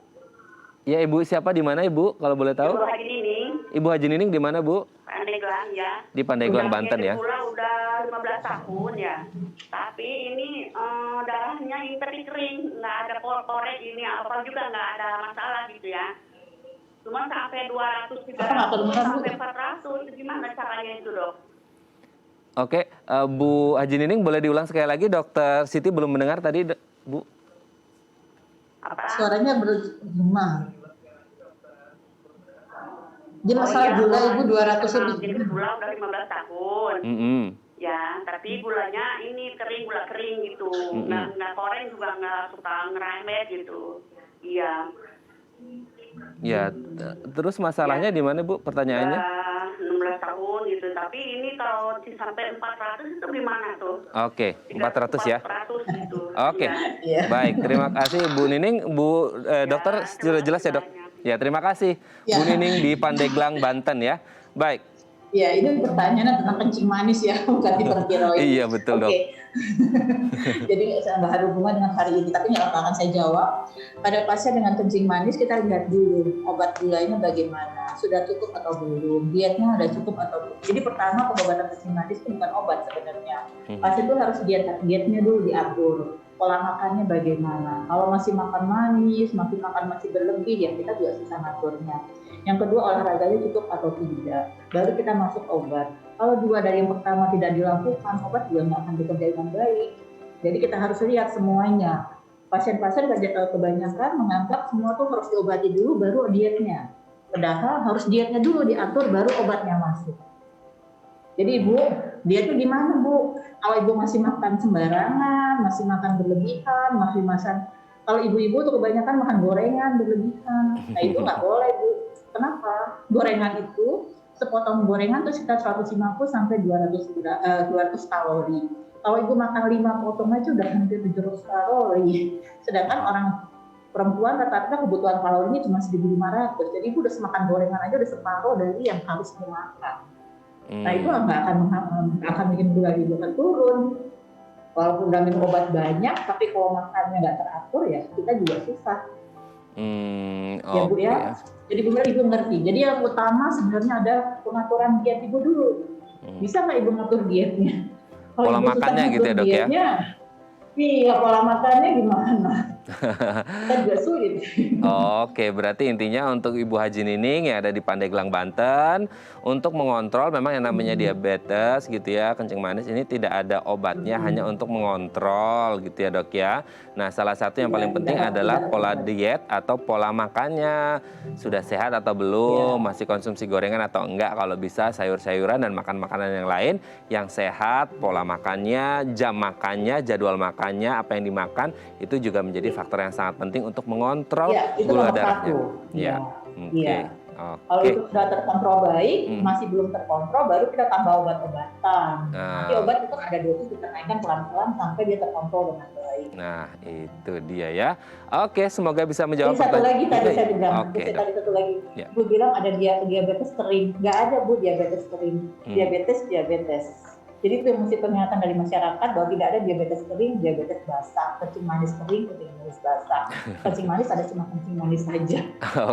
Ya, Ibu siapa di mana, Ibu? Kalau boleh tahu? Ibu Haji Nining. Ibu Haji Nining di mana, Bu? Pandeglang ya. Di Pandeglang, Banten ya. Gula udah 15 tahun ya. Tapi ini darahnya ini kering, nggak ada korek ini apa juga nggak ada masalah gitu ya. Cuma sampai 200, 300, sampai 400, gimana caranya itu, Dok? Oke, Bu Haji Nining boleh diulang sekali lagi, Dokter Siti belum mendengar tadi, Bu. Apa? Suaranya bergema. Jadi masalah gula Ibu 200 lebih. Jadi gula udah 15 tahun. Ya, tapi gulanya ini gula kering gitu. Nggak koreng juga nggak suka ngeremet gitu. Iya. Ya, terus masalahnya di mana, Bu? Pertanyaannya? 16 tahun gitu. Tapi ini kalau sampai 400 itu gimana tuh? Oke, 400 ya. 400 gitu. Oke. Ya. Baik, terima kasih Bu Nining. Bu dokter sudah jelas ya, Dok? Ya, terima kasih Bu Nining di Pandeglang, Banten ya. Baik. Ya, ini pertanyaannya tentang kencing manis ya, bukan hipertiroid. Iya, betul, Dok. Jadi nggak ada hubungan dengan hari ini, tapi nggak akan saya jawab. Pada pasien dengan kencing manis, kita lihat dulu obat gulanya bagaimana, sudah cukup atau belum, dietnya sudah cukup atau belum. Jadi pertama pengobatan kencing manis itu bukan obat sebenarnya. Pasien itu harus dietnya dulu diatur. Pola makannya bagaimana. Kalau masih makan manis, masih berlebih, ya kita juga susah ngaturnya. Yang kedua, olahraganya cukup atau tidak. Baru kita masuk obat. Kalau 2 dari yang pertama tidak dilakukan, obat juga nggak akan bekerja dengan baik. Jadi kita harus lihat semuanya. Pasien-pasien kebanyakan menganggap semua tuh harus diobati dulu, baru dietnya. Padahal harus dietnya dulu diatur, baru obatnya masuk. Jadi Ibu, dietnya gimana Bu? Kalau Ibu masih makan sembarangan, masih makan berlebihan, masih makan... Kalau ibu-ibu tuh kebanyakan makan gorengan berlebihan. Nah itu nggak boleh Bu. Kenapa? Gorengan itu sepotong gorengan tuh sekitar 150 sampai 200 kalori. Kalau ibu makan 5 potong aja udah hampir 700 kalori. Sedangkan orang perempuan rata-rata kebutuhan kalorinya cuma 1.500. Jadi ibu udah semakan gorengan aja udah separuh dari yang harus dimakan. Nah itu nggak akan bikin gula ibu akan turun. Walaupun udah minum obat banyak, tapi kalau makannya nggak teratur ya kita juga susah. Ya Bu ya. Jadi benar ibu ngerti. Jadi yang utama sebenarnya ada pengaturan diet ibu dulu. Bisa nggak ibu ngatur dietnya? Kalau Pola ibu susah makannya gitu ya ngatur dok ya? dietnya, iya pola makannya gimana? Kita juga sulit. Oke, berarti intinya untuk Ibu Haji Nining yang ada di Pandeglang, Banten, untuk mengontrol memang yang namanya diabetes gitu ya, kencing manis ini tidak ada obatnya, hanya untuk mengontrol gitu ya dok ya. Nah salah satu yang paling penting adalah pola diet atau pola makannya. Sudah sehat atau belum, masih konsumsi gorengan atau enggak, kalau bisa sayur-sayuran dan makan makanan yang lain yang sehat, pola makannya, jam makannya, jadwal makannya, apa yang dimakan, itu juga menjadi faktor yang sangat penting untuk mengontrol gula darahnya. Iya. Oke. Kalau itu sudah terkontrol baik, masih belum terkontrol, baru kita tambah obat-obatan. Nanti obat itu ada dosis kita naikkan pelan-pelan sampai dia terkontrol dengan baik. Nah, itu dia ya. Oke, semoga bisa menjawab pertanyaan. Satu lagi tadi saya bilang, satu lagi. Bu bilang ada diabetes kering. Nggak ada Bu diabetes kering. Diabetes. Jadi itu mesti peringatan dari masyarakat bahwa tidak ada diabetes kering, diabetes basah, kencing manis kering, kencing manis basah. Kencing manis ada cuma kencing manis saja.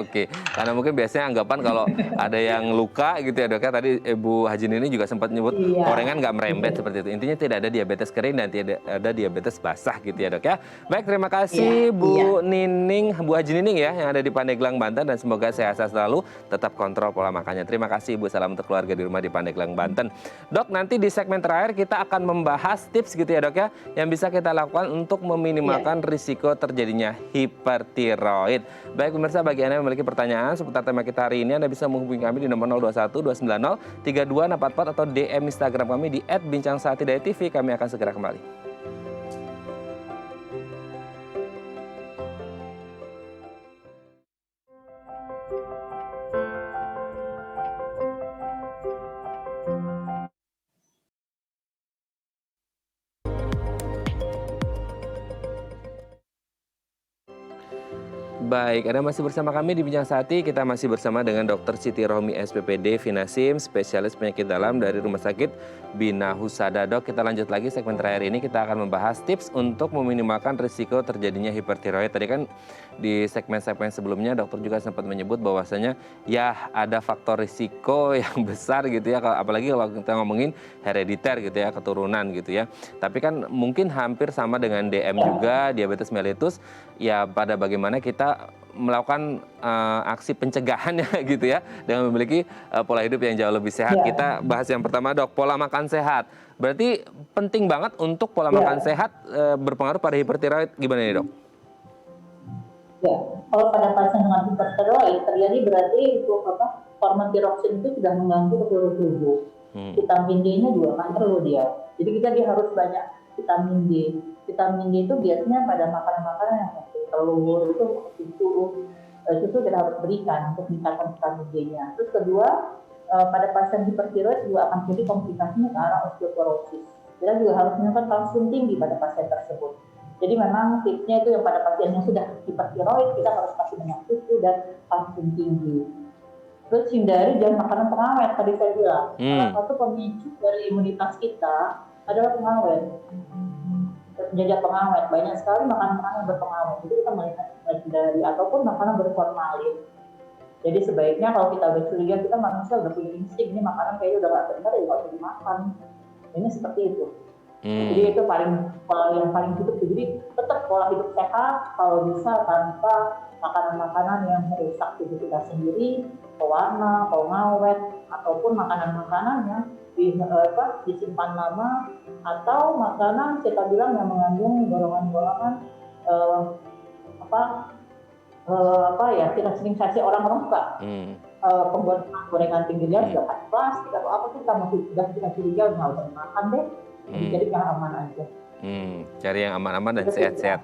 Oke, karena mungkin biasanya anggapan kalau ada yang luka gitu ya dok ya, tadi Ibu Haji Nining juga sempat nyebut gorengan nggak merembet seperti itu. Intinya tidak ada diabetes kering dan tidak ada diabetes basah gitu ya dok ya. Baik, terima kasih Bu Nining, Bu Haji Nining ya yang ada di Pandeglang, Banten, dan semoga sehat selalu, tetap kontrol pola makannya. Terima kasih Ibu, salam untuk keluarga di rumah di Pandeglang, Banten. Dok, nanti di segmen terakhir kita akan membahas tips gitu ya dok ya, yang bisa kita lakukan untuk meminimalkan risiko terjadinya hipertiroid. Baik pemirsa, bagi Anda yang memiliki pertanyaan seputar tema kita hari ini, Anda bisa menghubungi kami di nomor 021 290 3244 atau DM Instagram kami di @bincangsaati.tv. Kami akan segera kembali. Baik, Anda masih bersama kami di Bincang Saati. Kita masih bersama dengan Dr. Siti Rohmi SPPD Vinasim, spesialis penyakit dalam dari Rumah Sakit Bina Husada. Dok, kita lanjut lagi segmen terakhir ini, kita akan membahas tips untuk meminimalkan risiko terjadinya hipertiroid. Tadi kan di segmen-segmen sebelumnya dokter juga sempat menyebut bahwasanya ya ada faktor risiko yang besar gitu ya, apalagi kalau kita ngomongin herediter gitu ya, keturunan gitu ya. Tapi kan mungkin hampir sama dengan DM juga, diabetes mellitus, ya pada bagaimana kita melakukan aksi pencegahannya gitu ya, dengan memiliki pola hidup yang jauh lebih sehat. Kita bahas yang pertama dok, pola makan sehat. Berarti penting banget untuk pola makan sehat berpengaruh pada hipertiroid, gimana nih dok? Ya, kalau pada pasien dengan hipertiroid terjadi berarti itu hormon tiroksin itu sudah mengganggu ke seluruh tubuh. Vitamin D-nya juga kan perlu dia. Jadi dia harus banyak vitamin D. Vitamin D itu biasanya pada makanan-makanan yang seperti telur, susu kita harus berikan untuk meningkatkan vitamin D-nya. Terus kedua, pada pasien hipertiroid juga akan terjadi komplikasinya ke arah osteoporosis. Kita juga harus melakukan kalsium tinggi pada pasien tersebut. Jadi memang tipsnya itu yang pada pasien yang sudah hipertiroid, kita harus kasih banyak susu dan kalsium tinggi. Terus hindari jangan makanan pengawet, tadi saya bilang. Salah satu pemicu dari imunitas kita adalah pengawet. Jajak pengawet, banyak sekali makanan-makanan berpengawet. Jadi kita menghindari, ataupun makanan berformalin. Jadi sebaiknya kalau kita udah curiga, kita manusia udah punya insting, ini makanan kayaknya udah gak benar, ya gak usah dimakan. Ini seperti itu. Jadi itu pola yang paling hidup. Jadi tetap pola hidup sehat, kalau bisa tanpa makanan-makanan yang merusak tubuh kita sendiri, pewarna, pengawet, ataupun makanan-makanan yang disimpan lama, atau makanan kita bilang yang mengandung golongan-golongan kita sering kasih orang-orang suka pembuat gorengan pinggirnya sudah plastik atau apa, kita masih sudah kita curiga nggak usah makan deh, jadi yang aman aja. Cari yang aman-aman dan sehat-sehat.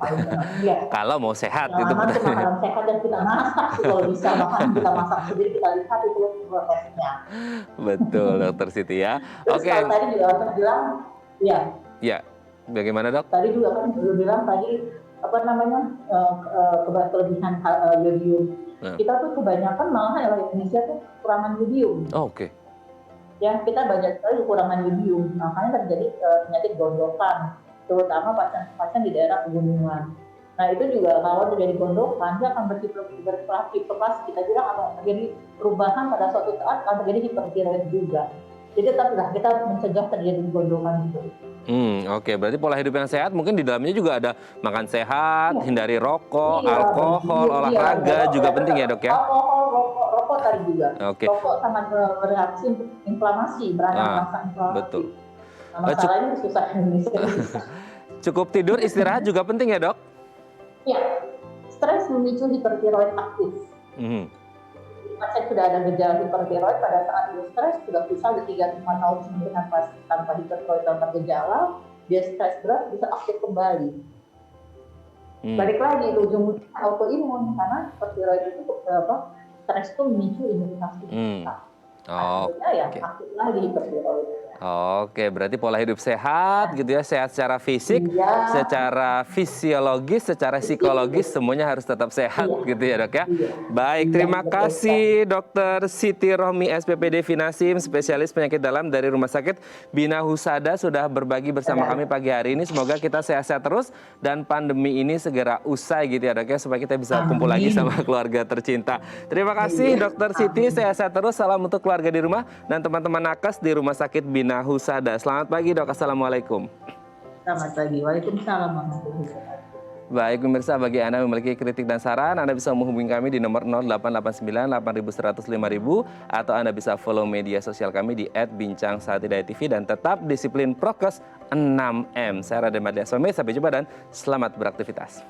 Iya. Kalau mau sehat Yang itu aman tuh pertanyaan. makanan sehat dan kita masak sih kalau bisa, makan kita masak sendiri, kita lihat itu prosesnya. Betul, Dokter Siti ya. Terus Oke, kalau tadi juga kan bilang, ya ya. Bagaimana, Dok? tadi juga kan belum bilang tadi apa namanya kelebihan yodium. Kita tuh kebanyakan malahan orang Indonesia tuh kekurangan yodium. Oh, oke. Ya kita banyak sekali kekurangan yodium, makanya terjadi penyakit gondokan, terutama pasien-pasien di daerah pegunungan. Nah itu juga kalau terjadi gondokan, dia akan berfluktuasi. Kita bilang akan terjadi perubahan pada suatu saat, akan terjadi hipertiroid juga. Jadi tetaplah kita mencegah terjadi gondokan itu. Oke. Berarti pola hidup yang sehat mungkin di dalamnya juga ada makan sehat, hindari rokok, alkohol, olahraga juga penting ya, Dok ya? Alkohol, rokok tadi juga. Oke. Rokok sangat bereaksi untuk inflamasi, beranak rasa inflamasi. Betul. Nah, masalahnya susah Indonesia. Cukup tidur, istirahat juga penting ya, Dok? Ya, stres memicu hipertiroid aktif. Pasien sudah ada gejala hipertiroid pada saat dia stres, sudah bisa 3-5 tahun sembuhan tanpa hipertiroid tanpa gejala, dia stres berat bisa aktif kembali. Balik lagi itu ujung-ujungnya autoimun karena hipertiroid itu stres itu memicu imunitas kita. Akhirnya ya aktif lagi hipertiroid. Oke, berarti pola hidup sehat gitu ya, sehat secara fisik, secara fisiologis, secara psikologis semuanya harus tetap sehat gitu ya, Dok ya. Baik, terima kasih Dokter Siti Rohmi SPPD Vinasim, spesialis penyakit dalam dari Rumah Sakit Bina Husada sudah berbagi bersama kami pagi hari ini. Semoga kita sehat-sehat terus dan pandemi ini segera usai gitu ya, Dok ya, supaya kita bisa kumpul lagi sama keluarga tercinta. Terima kasih Dokter Siti, sehat-sehat terus. Salam untuk keluarga di rumah dan teman-teman nakes di Rumah Sakit Bina Husada. Selamat pagi, Dok. Assalamualaikum. Selamat pagi. Waalaikumsalam warahmatullahi wabarakatuh. Baik pemirsa, bagi Anda yang memiliki kritik dan saran, Anda bisa menghubungi kami di nomor 0889 8100 5000 atau Anda bisa follow media sosial kami di @bincangsaatidayatv dan tetap disiplin prokes 6M. Saya Raden Madlia Someh, sampai jumpa dan selamat beraktivitas.